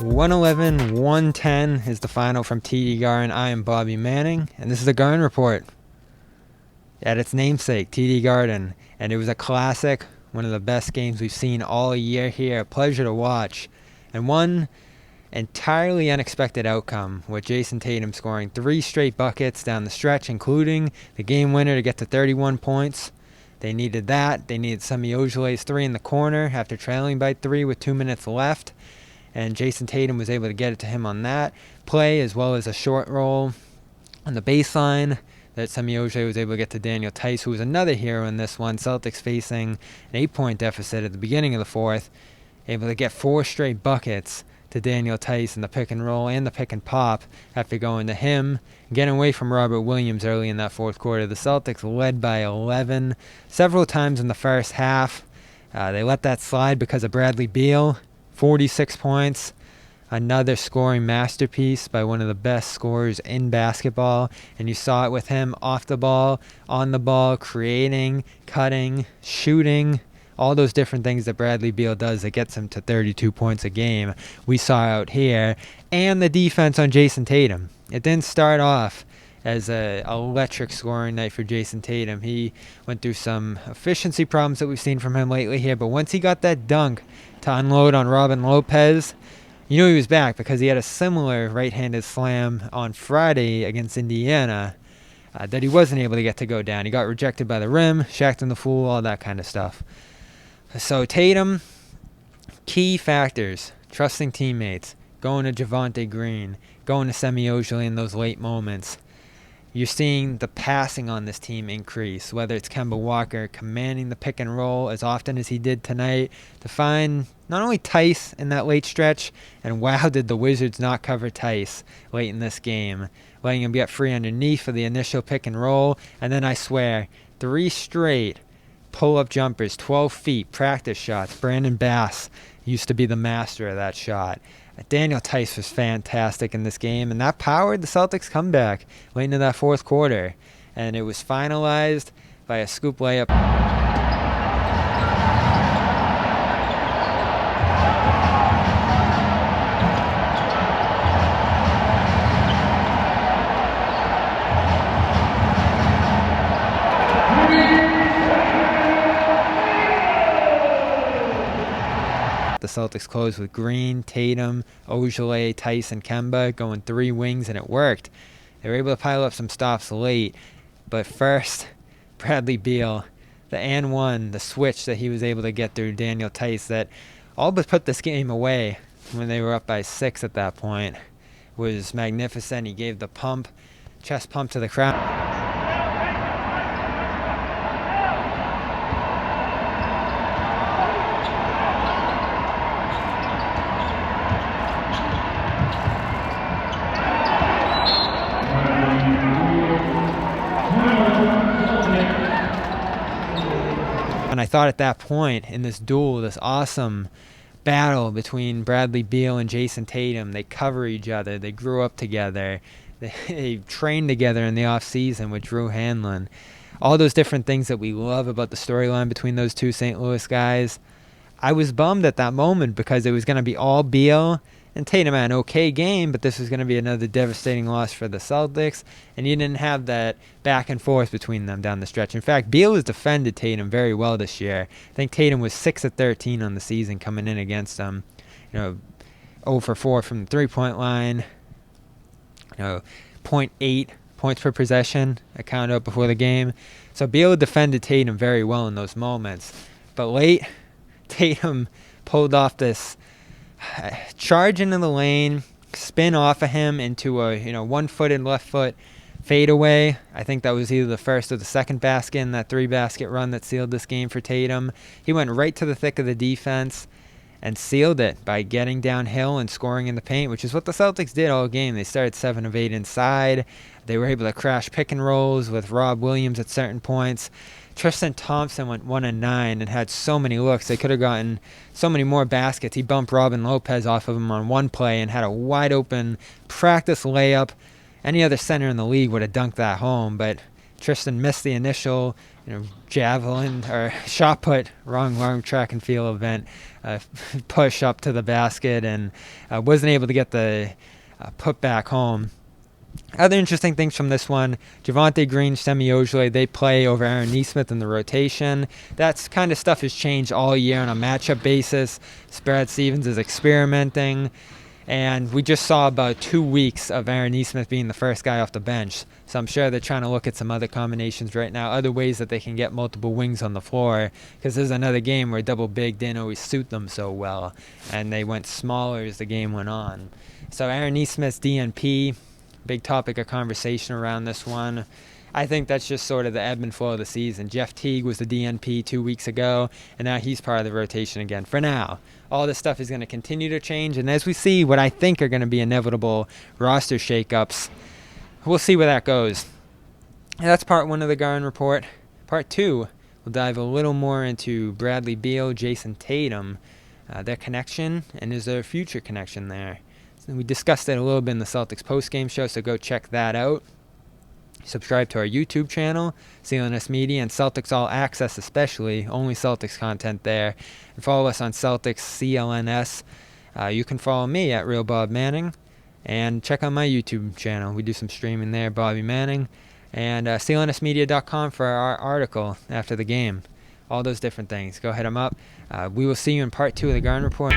111-110 is the final from TD Garden. I am Bobby Manning, and this is the Garden Report at its namesake, TD Garden. And it was a classic, one of the best games we've seen all year here. A pleasure to watch. And one entirely unexpected outcome, with Jayson Tatum scoring 3 straight buckets down the stretch, including the game winner to get to 31 points. They needed that. They needed Semi Ojeleye's 3 in the corner after trailing by 3 with 2 minutes left. And Jayson Tatum was able to get it to him on that play, as well as a short roll on the baseline that Semi Ojeleye was able to get to Daniel Theis, who was another hero in this one. Celtics facing an 8-point deficit at the beginning of the fourth, able to get 4 straight buckets to Daniel Theis in the pick and roll and the pick and pop after going to him, getting away from Robert Williams early in that fourth quarter. The Celtics led by 11 several times in the first half. They let that slide because of Bradley Beal. 46 points, another scoring masterpiece by one of the best scorers in basketball. And you saw it with him off the ball, on the ball, creating, cutting, shooting, all those different things that Bradley Beal does that gets him to 32 points a game. We saw out here. And the defense on Jayson Tatum. It didn't start off as an electric scoring night for Jayson Tatum. He went through some efficiency problems that we've seen from him lately here, but once he got that dunk to unload on Robin Lopez, you knew he was back, because he had a similar right-handed slam on Friday against Indiana that he wasn't able to get to go down. He got rejected by the rim, shacked in the fool, all that kind of stuff. So Tatum, key factors: trusting teammates, going to Javonte Green, going to Semi Ojeleye in those late moments. You're seeing the passing on this team increase, whether it's Kemba Walker commanding the pick and roll as often as he did tonight to find not only Theis in that late stretch, and wow, did the Wizards not cover Theis late in this game, letting him get free underneath for the initial pick and roll. And then I swear, 3 straight pull-up jumpers, 12 feet, practice shots. Brandon Bass used to be the master of that shot. Daniel Theis was fantastic in this game, and that powered the Celtics' comeback late into that fourth quarter. And it was finalized by a scoop layup. The Celtics closed with Green, Tatum, Ojeleye, Theis, and Kemba going 3 wings, and it worked. They were able to pile up some stops late. But first, Bradley Beal, the and one, the switch that he was able to get through Daniel Theis that all but put this game away when they were up by 6 at that point, was magnificent. He gave the pump, chest pump to the crowd. And I thought at that point in this duel, this awesome battle between Bradley Beal and Jayson Tatum, they cover each other, they grew up together, they trained together in the offseason with Drew Hanlon. All those different things that we love about the storyline between those two St. Louis guys. I was bummed at that moment because it was going to be all Beal, and Tatum had an okay game, but this was going to be another devastating loss for the Celtics, and you didn't have that back and forth between them down the stretch. In fact, Beal has defended Tatum very well this year. I think Tatum was 6 of 13 on the season coming in against him. 0 for 4 from the three-point line. 0.8 points per possession, I counted out before the game. So Beal defended Tatum very well in those moments. But late, Tatum pulled off this charge into the lane, spin off of him into a one-footed left foot fadeaway. I think that was either the first or the second basket in that 3-basket run that sealed this game for Tatum. He went right to the thick of the defense and sealed it by getting downhill and scoring in the paint, which is what the Celtics did all game. They started 7 of 8 inside. They were able to crash pick and rolls with Rob Williams at certain points. Tristan Thompson went 1 of 9 and had so many looks. They could have gotten so many more baskets. He bumped Robin Lopez off of him on one play and had a wide open practice layup. Any other center in the league would have dunked that home, but Tristan missed the initial, javelin or shot put, wrong track and field event, push up to the basket, and wasn't able to get the put back home. Other interesting things from this one, Javonte Green, Semi Ojeleye, they play over Aaron Nesmith in the rotation. That kind of stuff has changed all year on a matchup basis. Brad Stevens is experimenting. And we just saw about 2 weeks of Aaron Nesmith being the first guy off the bench. So I'm sure they're trying to look at some other combinations right now, other ways that they can get multiple wings on the floor. Because there's another game where double big didn't always suit them so well. And they went smaller as the game went on. So Aaron Nesmith's DNP, big topic of conversation around this one. I think that's just sort of the ebb and flow of the season. Jeff Teague was the DNP 2 weeks ago, and now he's part of the rotation again for now. All this stuff is going to continue to change, and as we see what I think are going to be inevitable roster shakeups, we'll see where that goes. And that's part one of the Garden Report. Part two, we'll dive a little more into Bradley Beal, Jayson Tatum, their connection, and is there a future connection there? So we discussed it a little bit in the Celtics postgame show, so go check that out. Subscribe to our YouTube channel, CLNS Media, and Celtics All Access especially, only Celtics content there. And follow us on Celtics CLNS. You can follow me at Real Bob Manning, and check out my YouTube channel. We do some streaming there, Bobby Manning, and CLNSmedia.com for our article after the game. All those different things. Go hit them up. We will see you in part two of the Garden Report.